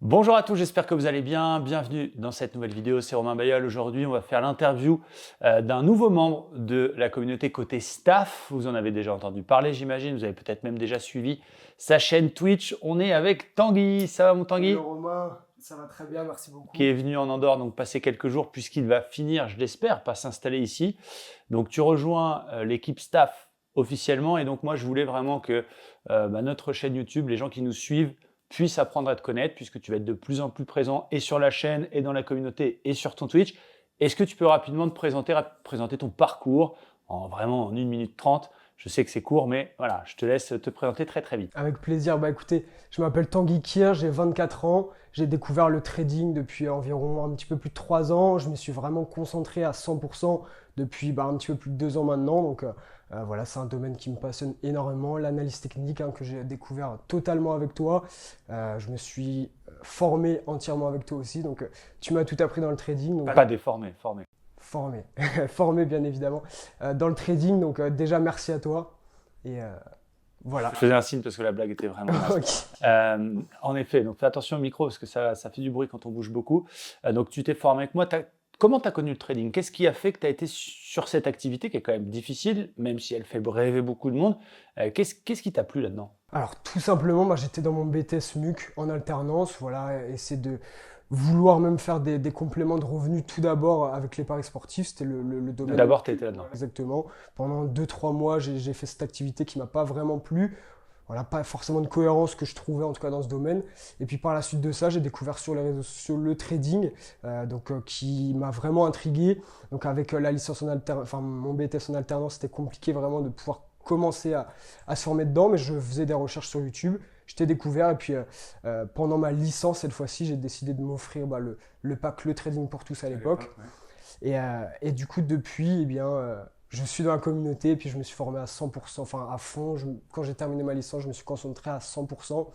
Bonjour à tous, j'espère que vous allez bien. Bienvenue dans cette nouvelle vidéo, c'est Romain Bayol. Aujourd'hui, on va faire l'interview d'un nouveau membre de la communauté côté staff. Vous en avez déjà entendu parler, j'imagine. Vous avez peut-être même déjà suivi sa chaîne Twitch. On est avec Tanguy. Ça va mon Tanguy? Hello Romain, ça va très bien, merci Qui beaucoup. est venu en Andorre, donc passer quelques jours puisqu'il va finir, je l'espère, par s'installer ici. Donc tu rejoins l'équipe staff officiellement et donc moi je voulais vraiment que notre chaîne YouTube, les gens qui nous suivent, puissent apprendre à te connaître puisque tu vas être de plus en plus présent et sur la chaîne et dans la communauté et sur ton Twitch. Est-ce que tu peux rapidement te présenter ton parcours vraiment en 1 minute 30? Je sais que c'est court, mais voilà, je te laisse te présenter très très vite. Avec plaisir, écoutez, je m'appelle Tanguy Kirch, j'ai 24 ans, j'ai découvert le trading depuis environ un petit peu plus de 3 ans, je me suis vraiment concentré à 100% depuis un petit peu plus de 2 ans maintenant, donc voilà, c'est un domaine qui me passionne énormément, l'analyse technique que j'ai découvert totalement avec toi, je me suis formé entièrement avec toi aussi, donc tu m'as tout appris dans le trading. Donc, Pas déformé, formé. formé, formé bien évidemment, dans le trading, donc déjà merci à toi, et voilà. Je faisais un signe parce que la blague était vraiment naze. Ok. En effet, donc fais attention au micro parce que ça fait du bruit quand on bouge beaucoup. Donc tu t'es formé avec moi. Comment tu as connu le trading? Qu'est-ce qui a fait que tu as été sur cette activité qui est quand même difficile, même si elle fait rêver beaucoup de monde? Qu'est-ce qui t'a plu là-dedans? Alors tout simplement, j'étais dans mon BTS MUC en alternance, voilà, essayer de vouloir même faire des compléments de revenus tout d'abord avec les paris sportifs, c'était le domaine. D'abord, tu étais là-dedans. Exactement. Pendant 2-3 mois, j'ai fait cette activité qui m'a pas vraiment plu. Voilà, pas forcément de cohérence que je trouvais en tout cas dans ce domaine. Et puis par la suite de ça, j'ai découvert sur les réseaux sociaux le trading, qui m'a vraiment intrigué. Donc avec la licence en alternance, enfin mon BTS en alternance, c'était compliqué vraiment de pouvoir commencer à se former dedans, mais je faisais des recherches sur YouTube. Je t'ai découvert et puis pendant ma licence cette fois-ci, j'ai décidé de m'offrir le pack Le Trading pour tous à l'époque. Et du coup, depuis, je suis dans la communauté et puis je me suis formé à 100%, enfin à fond. Quand j'ai terminé ma licence, je me suis concentré à 100%.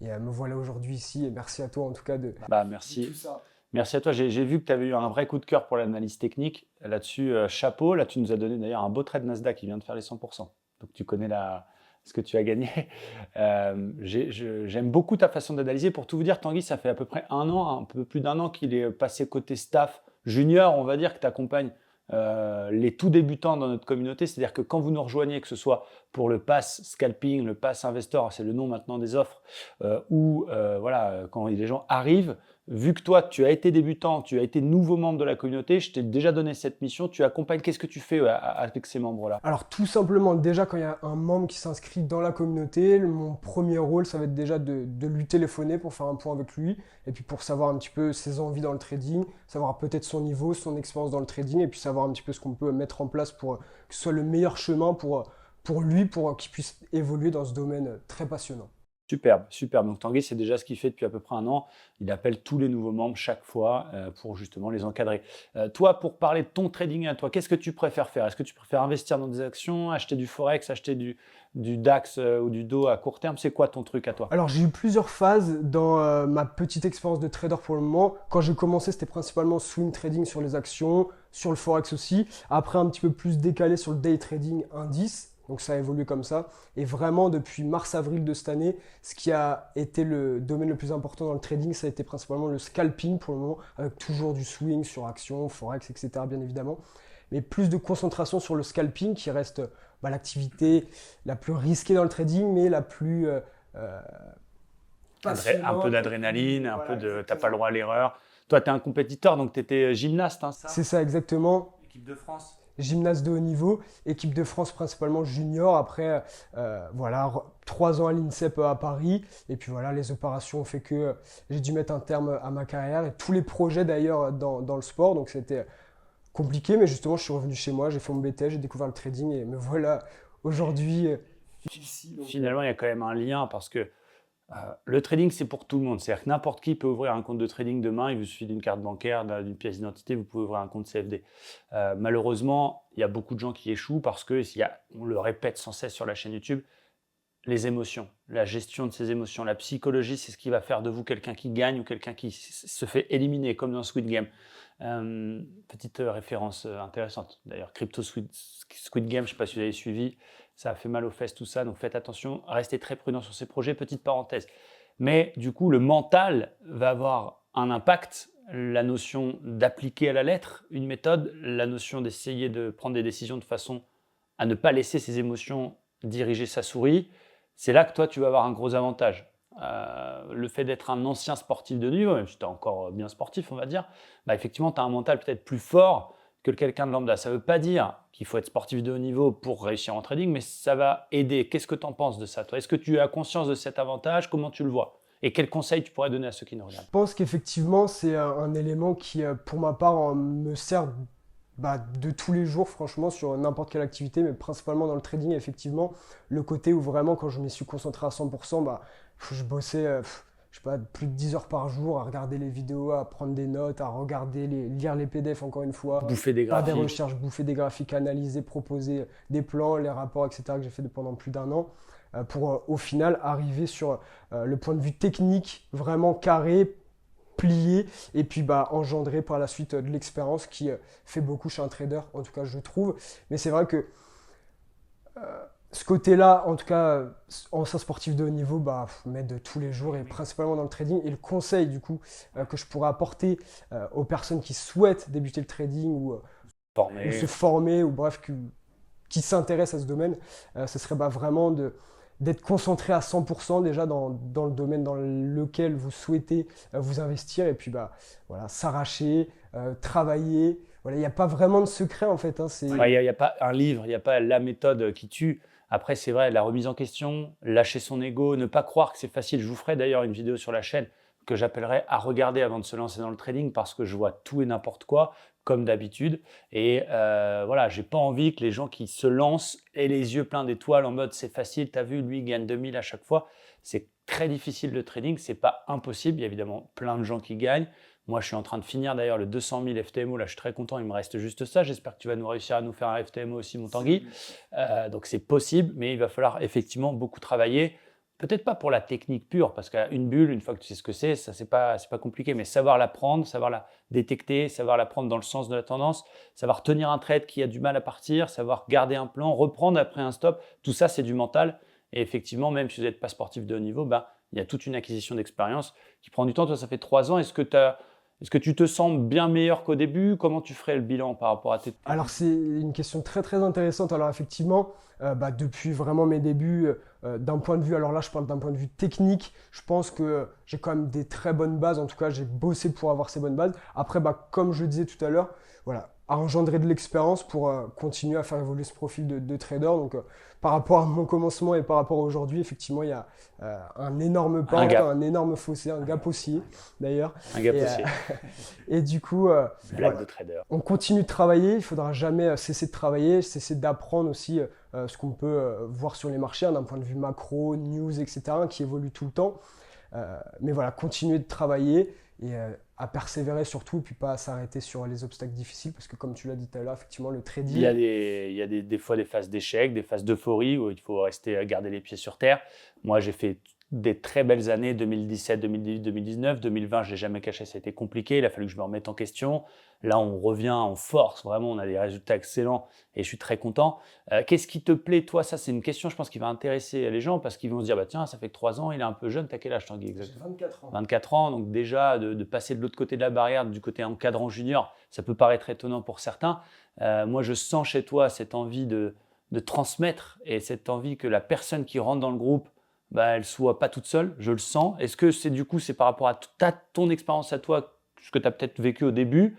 Et me voilà aujourd'hui ici. Et merci à toi en tout cas de Merci. tout ça. Merci à toi. J'ai vu que tu avais eu un vrai coup de cœur pour l'analyse technique. Là-dessus, chapeau. Là, tu nous as donné d'ailleurs un beau trade Nasdaq qui vient de faire les 100%. Donc, tu connais ce que tu as gagné. J'aime beaucoup ta façon d'analyser. Pour tout vous dire, Tanguy, ça fait à peu près un peu plus d'1 an qu'il est passé côté staff junior, on va dire, que tu accompagnes les tout débutants dans notre communauté. C'est-à-dire que quand vous nous rejoignez, que ce soit pour le pass scalping, le pass investor, c'est le nom maintenant des offres, quand les gens arrivent, vu que toi, tu as été débutant, tu as été nouveau membre de la communauté, je t'ai déjà donné cette mission, tu accompagnes, qu'est-ce que tu fais avec ces membres-là? Alors tout simplement, déjà quand il y a un membre qui s'inscrit dans la communauté, mon premier rôle, ça va être déjà de lui téléphoner pour faire un point avec lui, et puis pour savoir un petit peu ses envies dans le trading, savoir peut-être son niveau, son expérience dans le trading, et puis savoir un petit peu ce qu'on peut mettre en place pour que ce soit le meilleur chemin pour lui, pour qu'il puisse évoluer dans ce domaine très passionnant. Superbe, superbe. Donc Tanguy, c'est déjà ce qu'il fait depuis à peu près 1 an. Il appelle tous les nouveaux membres chaque fois pour justement les encadrer. Toi, pour parler de ton trading à toi, qu'est-ce que tu préfères faire? Est-ce que tu préfères investir dans des actions, acheter du Forex, acheter du DAX ou du DO à court terme? C'est quoi ton truc à toi? Alors j'ai eu plusieurs phases dans ma petite expérience de trader pour le moment. Quand j'ai commencé, c'était principalement swing trading sur les actions, sur le forex aussi. Après un petit peu plus décalé sur le day trading indice. Donc ça a évolué comme ça. Et vraiment depuis mars-avril de cette année, ce qui a été le domaine le plus important dans le trading, ça a été principalement le scalping pour le moment, avec toujours du swing sur actions, forex, etc. bien évidemment. Mais plus de concentration sur le scalping qui reste l'activité la plus risquée dans le trading, mais la plus euh, Un peu d'adrénaline, un Voilà, peu de... T'as exactement. pas le droit à l'erreur. Toi, tu es un compétiteur, donc tu étais gymnaste, hein, ça? C'est ça exactement. Équipe de France. Gymnaste de haut niveau, équipe de France principalement junior. Après, 3 ans à l'INSEP à Paris. Et puis voilà, les opérations ont fait que j'ai dû mettre un terme à ma carrière et tous les projets d'ailleurs dans le sport. Donc c'était compliqué, mais justement, je suis revenu chez moi, j'ai fait mon BTS, j'ai découvert le trading et me voilà aujourd'hui ici. Finalement, il y a quand même un lien parce que le trading, c'est pour tout le monde. C'est-à-dire que n'importe qui peut ouvrir un compte de trading demain. Il vous suffit d'une carte bancaire, d'une pièce d'identité, vous pouvez ouvrir un compte CFD. Malheureusement, il y a beaucoup de gens qui échouent parce que, on le répète sans cesse sur la chaîne YouTube, les émotions, la gestion de ces émotions, la psychologie, c'est ce qui va faire de vous quelqu'un qui gagne ou quelqu'un qui se fait éliminer, comme dans Squid Game. Petite référence intéressante. D'ailleurs, Crypto Squid Game, je ne sais pas si vous avez suivi, ça a fait mal aux fesses tout ça, donc faites attention, restez très prudent sur ces projets. Petite parenthèse, Mais du coup, le mental va avoir un impact. La notion d'appliquer à la lettre une méthode, la notion d'essayer de prendre des décisions de façon à ne pas laisser ses émotions diriger sa souris, c'est là que toi, tu vas avoir un gros avantage. Le fait d'être un ancien sportif de niveau, même si tu es encore bien sportif, on va dire, bah effectivement, tu as un mental peut-être plus fort que quelqu'un de lambda. Ça ne veut pas dire qu'il faut être sportif de haut niveau pour réussir en trading, mais ça va aider. Qu'est-ce que tu en penses de ça, toi? Est-ce que tu as conscience de cet avantage? Comment tu le vois? Et quels conseils tu pourrais donner à ceux qui nous regardent? Je pense qu'effectivement, c'est un élément qui, pour ma part, me sert de tous les jours, franchement, sur n'importe quelle activité, mais principalement dans le trading, effectivement, le côté où vraiment, quand je m'y suis concentré à 100%, je bossais, je sais pas, plus de 10 heures par jour à regarder les vidéos, à prendre des notes, à regarder, lire les PDF encore une fois, Bouffer des faire des graphiques. recherches, bouffer des graphiques, analyser, proposer des plans, les rapports, etc., que j'ai fait pendant plus d'un an, pour au final arriver sur le point de vue technique vraiment carré, plié, et puis engendrer par la suite de l'expérience qui fait beaucoup chez un trader, en tout cas je trouve. Mais c'est vrai que ce côté-là, en tout cas, ancien sportif de haut niveau, m'aide de tous les jours et principalement dans le trading. Et le conseil, du coup, que je pourrais apporter aux personnes qui souhaitent débuter le trading ou se former, ou bref, qui s'intéressent à ce domaine, ce serait vraiment d'être concentré à 100% déjà dans le domaine dans lequel vous souhaitez vous investir, et puis voilà, s'arracher, travailler. Voilà, il n'y a pas vraiment de secret en fait. Il n'y a pas un livre, il n'y a pas la méthode qui tue. Après, c'est vrai, la remise en question, lâcher son ego, ne pas croire que c'est facile. Je vous ferai d'ailleurs une vidéo sur la chaîne que j'appellerai à regarder avant de se lancer dans le trading, parce que je vois tout et n'importe quoi, comme d'habitude. Et voilà, j'ai pas envie que les gens qui se lancent aient les yeux pleins d'étoiles en mode c'est facile, t'as vu, lui il gagne 2000 à chaque fois. C'est très difficile le trading, c'est pas impossible. Il y a évidemment plein de gens qui gagnent. Moi, je suis en train de finir d'ailleurs le 200 000 FTMO. Là, je suis très content. Il me reste juste ça. J'espère que tu vas nous réussir à nous faire un FTMO aussi, mon Tanguy. Donc, c'est possible, mais il va falloir effectivement beaucoup travailler. Peut-être pas pour la technique pure, parce qu'une bulle, une fois que tu sais ce que c'est, ça c'est pas compliqué, mais savoir la prendre, savoir la détecter, savoir la prendre dans le sens de la tendance, savoir tenir un trade qui a du mal à partir, savoir garder un plan, reprendre après un stop, tout ça c'est du mental. Et effectivement, même si vous n'êtes pas sportif de haut niveau, il y a toute une acquisition d'expérience qui prend du temps. Toi, ça fait 3 ans. Est-ce que tu te sens bien meilleur qu'au début? Comment tu ferais le bilan par rapport à tes... Alors c'est une question très très intéressante. Alors effectivement, depuis vraiment mes débuts, d'un point de vue, alors là je parle d'un point de vue technique, je pense que j'ai quand même des très bonnes bases. En tout cas, j'ai bossé pour avoir ces bonnes bases. Après, comme je disais tout à l'heure, voilà, à engendrer de l'expérience pour continuer à faire évoluer ce profil de trader. Donc par rapport à mon commencement et par rapport à aujourd'hui, effectivement, il y a un énorme pas, un énorme fossé, un gap haussier d'ailleurs. Un gap haussier. Et du coup, blague de trader. On continue de travailler, il ne faudra jamais cesser de travailler, cesser d'apprendre aussi ce qu'on peut voir sur les marchés, d'un point de vue macro, news, etc., qui évolue tout le temps. Mais voilà, continuer de travailler et à persévérer surtout, puis pas à s'arrêter sur les obstacles difficiles, parce que comme tu l'as dit tout à l'heure, effectivement, le trading... Il y a des fois des phases d'échec, des phases d'euphorie où il faut garder les pieds sur terre. Moi, j'ai fait des très belles années, 2017, 2018, 2019. 2020, je ne l'ai jamais caché, ça a été compliqué. Il a fallu que je me remette en question. Là, on revient en force, vraiment, on a des résultats excellents et je suis très content. Qu'est-ce qui te plaît, toi? Ça, c'est une question, je pense, qui va intéresser les gens parce qu'ils vont se dire, tiens, ça fait que 3 ans, il est un peu jeune. T'as quel âge, Tanguy, exactement? 24 ans. 24 ans, donc déjà, de passer de l'autre côté de la barrière, du côté encadrant junior, ça peut paraître étonnant pour certains. Moi, je sens chez toi cette envie de transmettre et cette envie que la personne qui rentre dans le groupe, elle soit pas toute seule, je le sens. Est-ce que c'est par rapport à ton expérience à toi, ce que tu as peut-être vécu au début,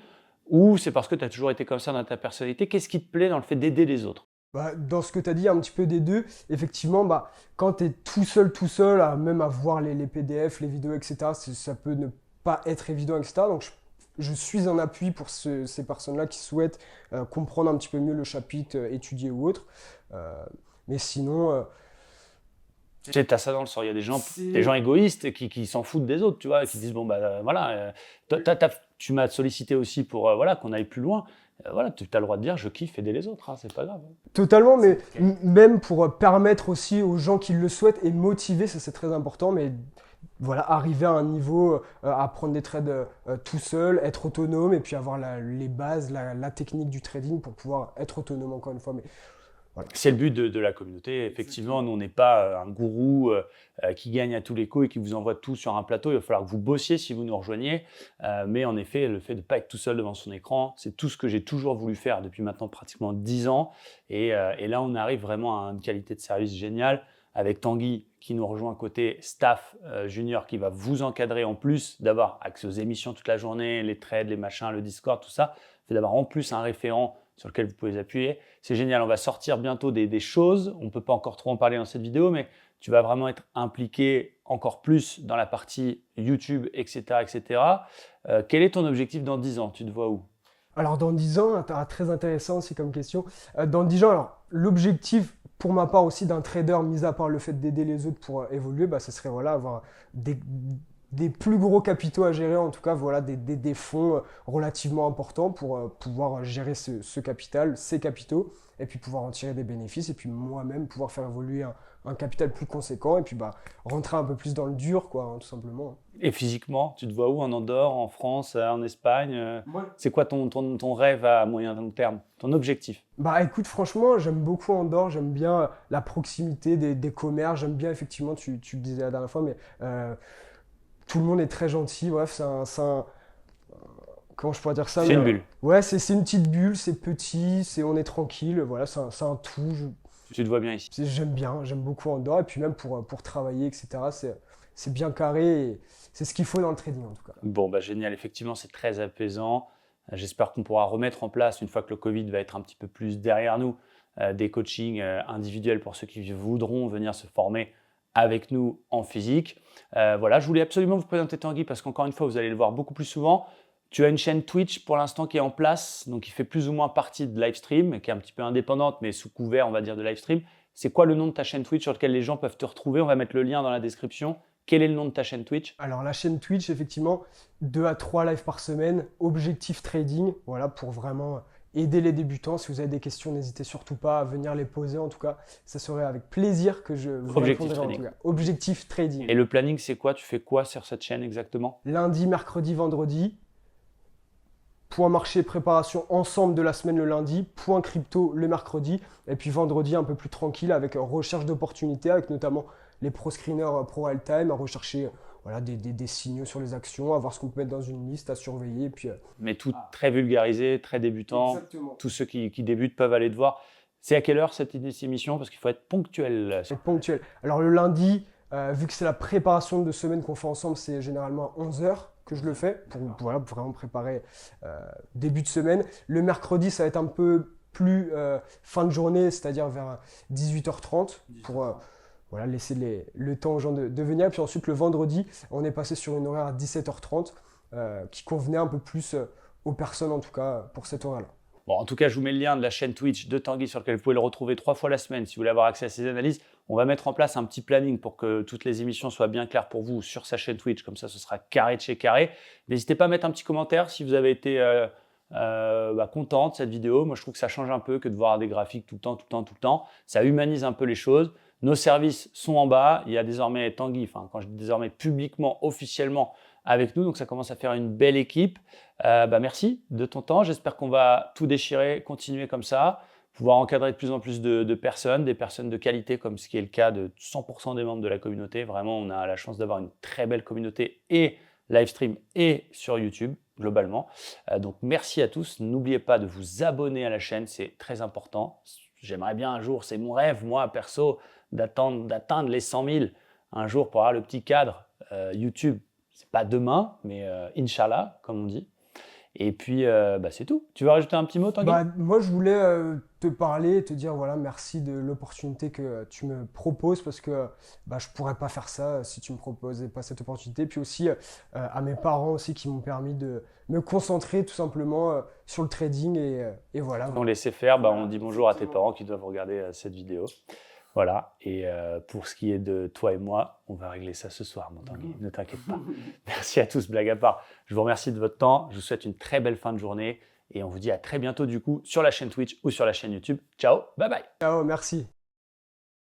ou c'est parce que tu as toujours été comme ça dans ta personnalité? Qu'est-ce qui te plaît dans le fait d'aider les autres? Dans ce que tu as dit, un petit peu des deux, effectivement, quand tu es tout seul, même à voir les PDF, les vidéos, etc., ça peut ne pas être évident, etc. Donc je suis un appui pour ces personnes-là qui souhaitent comprendre un petit peu mieux le chapitre, étudier ou autre. Mais sinon... Tu sais, t'as ça dans le sang. Il y a des gens égoïstes qui s'en foutent des autres, tu vois, qui disent voilà. Tu m'as sollicité aussi pour qu'on aille plus loin. Voilà, tu as le droit de dire je kiffe aider les autres, c'est pas grave. Totalement, mais même pour permettre aussi aux gens qui le souhaitent et motiver, ça c'est très important. Mais voilà, arriver à un niveau, à prendre des trades tout seul, être autonome et puis avoir les bases, la technique du trading pour pouvoir être autonome encore une fois. Mais Voilà. C'est le but de la communauté. Effectivement, nous, on n'est pas un gourou qui gagne à tous les coups et qui vous envoie tout sur un plateau. Il va falloir que vous bossiez si vous nous rejoignez. Mais en effet, le fait de ne pas être tout seul devant son écran, c'est tout ce que j'ai toujours voulu faire depuis maintenant pratiquement 10 ans. Et là, on arrive vraiment à une qualité de service géniale avec Tanguy qui nous rejoint côté staff junior qui va vous encadrer en plus d'avoir accès aux émissions toute la journée, les trades, les machins, le Discord, tout ça. C'est d'avoir en plus un référent sur lequel vous pouvez les appuyer. C'est génial, on va sortir bientôt des choses. On ne peut pas encore trop en parler dans cette vidéo, mais tu vas vraiment être impliqué encore plus dans la partie YouTube, etc. etc. Quel est ton objectif dans 10 ans? Tu te vois où? Alors dans 10 ans, très intéressant aussi comme question. Dans 10 ans, alors l'objectif pour ma part aussi d'un trader, mis à part le fait d'aider les autres pour évoluer, ce serait voilà, avoir des plus gros capitaux à gérer, en tout cas voilà, des fonds relativement importants pour pouvoir gérer ce capital, ces capitaux, et puis pouvoir en tirer des bénéfices, et puis moi-même pouvoir faire évoluer un capital plus conséquent, et puis rentrer un peu plus dans le dur, quoi, hein, tout simplement. Et physiquement, tu te vois où? En Andorre, en France, en Espagne? Ouais. C'est quoi ton rêve à moyen long terme, ton objectif? Écoute, franchement, j'aime beaucoup Andorre, j'aime bien la proximité des commerces, j'aime bien effectivement, tu le disais la dernière fois, mais tout le monde est très gentil, bref, comment je pourrais dire ça? C'est une bulle. Ouais, c'est une petite bulle, c'est petit, on est tranquille, voilà, c'est un tout. Tu te vois bien ici? J'aime beaucoup Andorre, et puis même pour travailler, etc., c'est bien carré, et c'est ce qu'il faut dans le trading en tout cas. Bon, génial, effectivement, c'est très apaisant. J'espère qu'on pourra remettre en place, une fois que le Covid va être un petit peu plus derrière nous, des coachings individuels pour ceux qui voudront venir se former avec nous en physique. Voilà, je voulais absolument vous présenter Tanguy parce qu'encore une fois, vous allez le voir beaucoup plus souvent. Tu as une chaîne Twitch pour l'instant qui est en place, donc qui fait plus ou moins partie de Livestream, qui est un petit peu indépendante, mais sous couvert, on va dire, de Livestream. C'est quoi le nom de ta chaîne Twitch sur lequel les gens peuvent te retrouver? On va mettre le lien dans la description. Quel est le nom de ta chaîne Twitch? Alors la chaîne Twitch, effectivement, 2 à 3 lives par semaine, objectif trading, voilà, pour vraiment aider les débutants. Si vous avez des questions, n'hésitez surtout pas à venir les poser. En tout cas, ça serait avec plaisir que je vous répondrai. En tout cas, objectif trading. Et le planning, c'est quoi? Tu fais quoi sur cette chaîne exactement? Lundi, mercredi, vendredi. Point marché, préparation ensemble de la semaine le lundi, point crypto le mercredi, et puis vendredi un peu plus tranquille avec recherche d'opportunités, avec notamment les pro screeners pro real time, à rechercher voilà, des signaux sur les actions, à voir ce qu'on peut mettre dans une liste, à surveiller. Et puis, mais tout très vulgarisé, très débutant. Exactement. Tous ceux qui débutent peuvent aller te voir. C'est à quelle heure cette émission? Parce qu'il faut être ponctuel. C'est ponctuel. Alors le lundi, vu que c'est la préparation de semaine qu'on fait ensemble, c'est généralement à 11h que je le fais pour vraiment préparer début de semaine. Le mercredi, ça va être un peu plus fin de journée, c'est-à-dire vers 18h30 pour laisser le temps aux gens de venir. Puis ensuite, le vendredi, on est passé sur une horaire à 17h30 qui convenait un peu plus aux personnes, en tout cas, pour cet horaire-là. Bon, en tout cas, je vous mets le lien de la chaîne Twitch de Tanguy sur laquelle vous pouvez le retrouver 3 fois la semaine si vous voulez avoir accès à ses analyses. On va mettre en place un petit planning pour que toutes les émissions soient bien claires pour vous sur sa chaîne Twitch. Comme ça, ce sera carré de chez carré. N'hésitez pas à mettre un petit commentaire si vous avez été content de cette vidéo. Moi, je trouve que ça change un peu que de voir des graphiques tout le temps. Ça humanise un peu les choses. Nos services sont en bas. Il y a désormais Tanguy, quand je dis désormais publiquement, officiellement, avec nous. Donc, ça commence à faire une belle équipe. Merci de ton temps. J'espère qu'on va tout déchirer, continuer comme ça, pouvoir encadrer de plus en plus de personnes, des personnes de qualité, comme ce qui est le cas de 100% des membres de la communauté. Vraiment, on a la chance d'avoir une très belle communauté et livestream et sur YouTube, globalement. Donc, merci à tous. N'oubliez pas de vous abonner à la chaîne, c'est très important. J'aimerais bien un jour, c'est mon rêve, moi, perso, d'atteindre les 100 000 un jour pour avoir le petit cadre YouTube. C'est pas demain, mais Inch'Allah, comme on dit. Et puis, c'est tout. Tu veux rajouter un petit mot, Tanguy? Moi, je voulais te parler et te dire voilà, merci de l'opportunité que tu me proposes parce que je ne pourrais pas faire ça si tu ne me proposais pas cette opportunité. Puis aussi à mes parents aussi qui m'ont permis de me concentrer tout simplement sur le trading. Et voilà. On laissait faire, on dit bonjour à tes parents qui doivent regarder cette vidéo. Voilà, et pour ce qui est de toi et moi, on va régler ça ce soir, mon Tanguy, ne t'inquiète pas. Merci à tous, blague à part. Je vous remercie de votre temps, je vous souhaite une très belle fin de journée et on vous dit à très bientôt du coup sur la chaîne Twitch ou sur la chaîne YouTube. Ciao, bye bye. Ciao, merci.